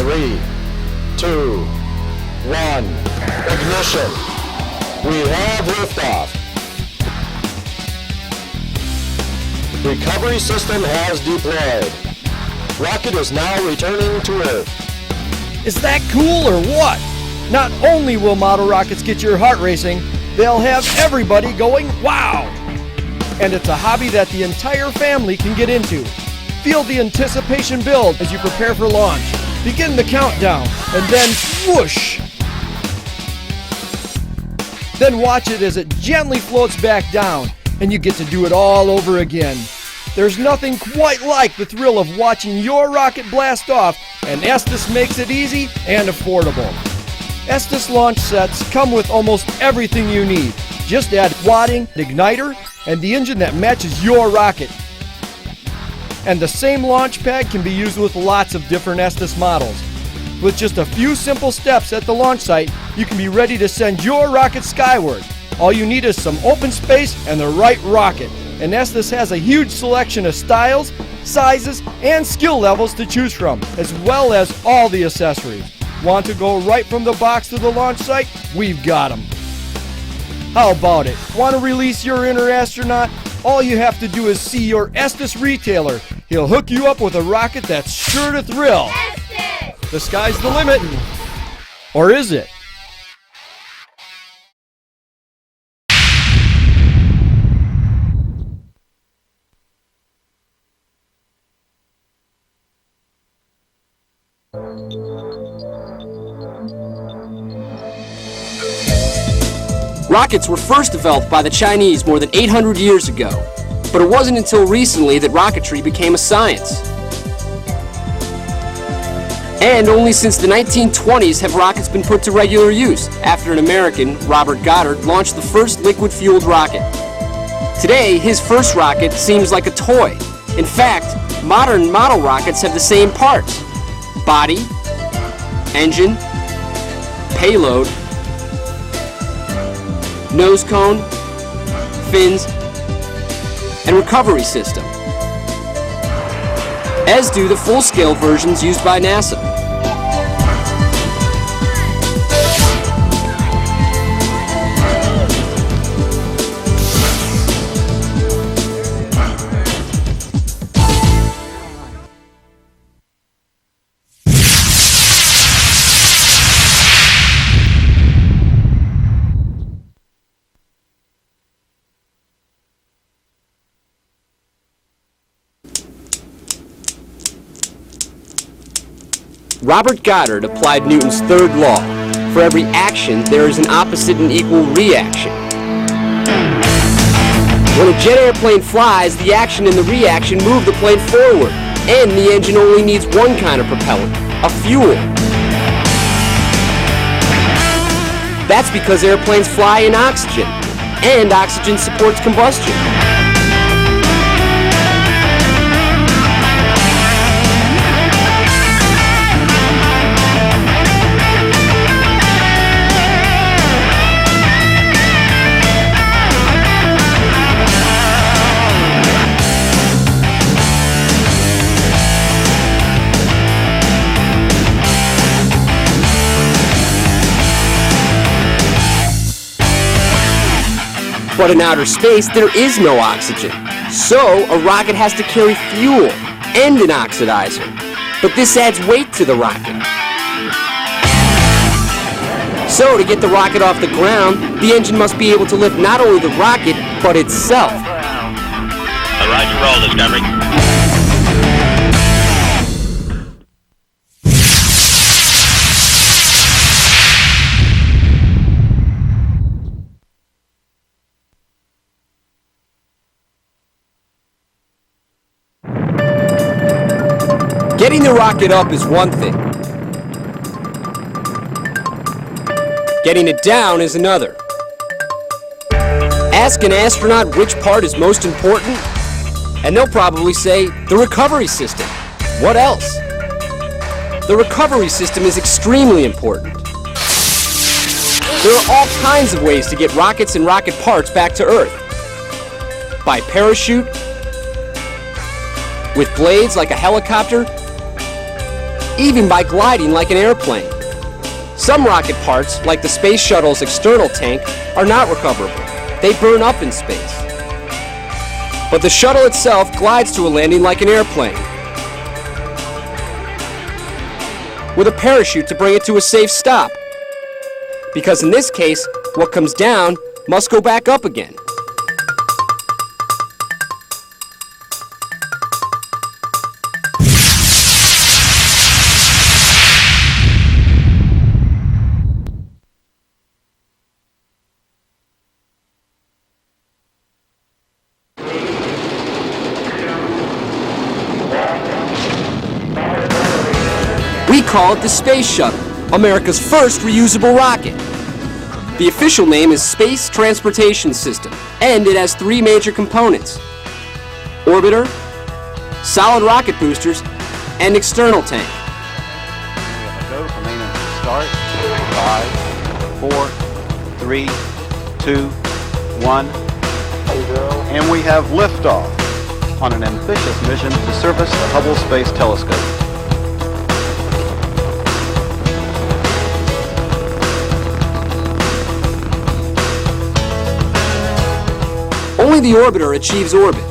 3, 2, 1, ignition. We have liftoff. Recovery system has deployed. Rocket is now returning to Earth. Is that cool or what? Not only will model rockets get your heart racing, they'll have everybody going wow! And it's a hobby that the entire family can get into. Feel the anticipation build as you prepare for launch. Begin the countdown, and then whoosh! Then watch it as it gently floats back down, and you get to do it all over again. There's nothing quite like the thrill of watching your rocket blast off, and Estes makes it easy and affordable. Estes launch sets come with almost everything you need. Just add wadding, igniter, and the engine that matches your rocket. And the same launch pad can be used with lots of different Estes models. With just a few simple steps at the launch site, you can be ready to send your rocket skyward. All you need is some open space and the right rocket. And Estes has a huge selection of styles, sizes, and skill levels to choose from, as well as all the accessories. Want to go right from the box to the launch site? We've got them. How about it? Want to release your inner astronaut? All you have to do is see your Estes retailer. He'll hook you up with a rocket that's sure to thrill. Estes! The sky's the limit. Or is it? Rockets were first developed by the Chinese more than 800 years ago, but it wasn't until recently that rocketry became a science. And only since the 1920s have rockets been put to regular use, after an American, Robert Goddard, launched the first liquid-fueled rocket. Today, his first rocket seems like a toy. In fact, modern model rockets have the same parts: body, engine, payload, nose cone, fins, and recovery system, as do the full-scale versions used by NASA. Robert Goddard applied Newton's third law. For every action, there is an opposite and equal reaction. When a jet airplane flies, the action and the reaction move the plane forward, and the engine only needs one kind of propellant, a fuel. That's because airplanes fly in oxygen, and oxygen supports combustion. But in outer space, there is no oxygen. So, a rocket has to carry fuel and an oxidizer. But this adds weight to the rocket. So, to get the rocket off the ground, the engine must be able to lift not only the rocket, but itself. Roger, roll, Discovery. Getting the rocket up is one thing. Getting it down is another. Ask an astronaut which part is most important, and they'll probably say the recovery system. What else? The recovery system is extremely important. There are all kinds of ways to get rockets and rocket parts back to Earth. By parachute, with blades like a helicopter, even by gliding like an airplane. Some rocket parts, like the space shuttle's external tank, are not recoverable. They burn up in space. But the shuttle itself glides to a landing like an airplane, with a parachute to bring it to a safe stop. Because in this case, what comes down must go back up again. We call it the Space Shuttle, America's first reusable rocket. The official name is Space Transportation System, and it has three major components: orbiter, solid rocket boosters, and external tank. Go from main engine start. 5, 4, 3, 2, 1. And we have liftoff on an ambitious mission to service the Hubble Space Telescope. Only the orbiter achieves orbit.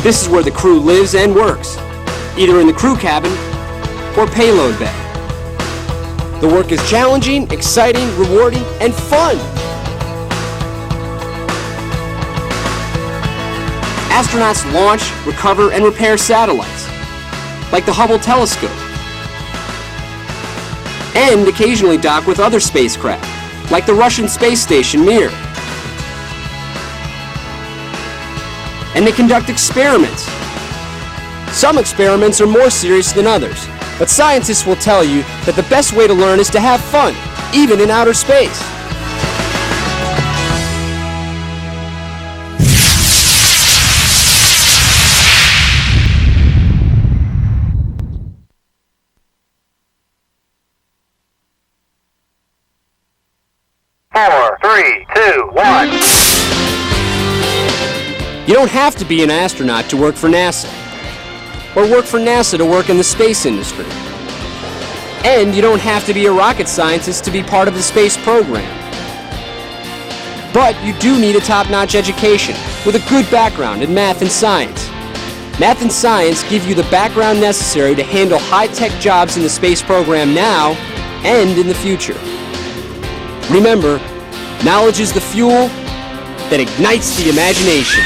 This is where the crew lives and works, either in the crew cabin or payload bay. The work is challenging, exciting, rewarding, and fun. Astronauts launch, recover, and repair satellites, like the Hubble telescope, and occasionally dock with other spacecraft, like the Russian space station Mir. And they conduct experiments. Some experiments are more serious than others, but scientists will tell you that the best way to learn is to have fun, even in outer space. Four, three, two, one. You don't have to be an astronaut to work for NASA, or work for NASA to work in the space industry. And you don't have to be a rocket scientist to be part of the space program. But you do need a top-notch education with a good background in math and science. Math and science give you the background necessary to handle high-tech jobs in the space program now and in the future. Remember, knowledge is the fuel that ignites the imagination.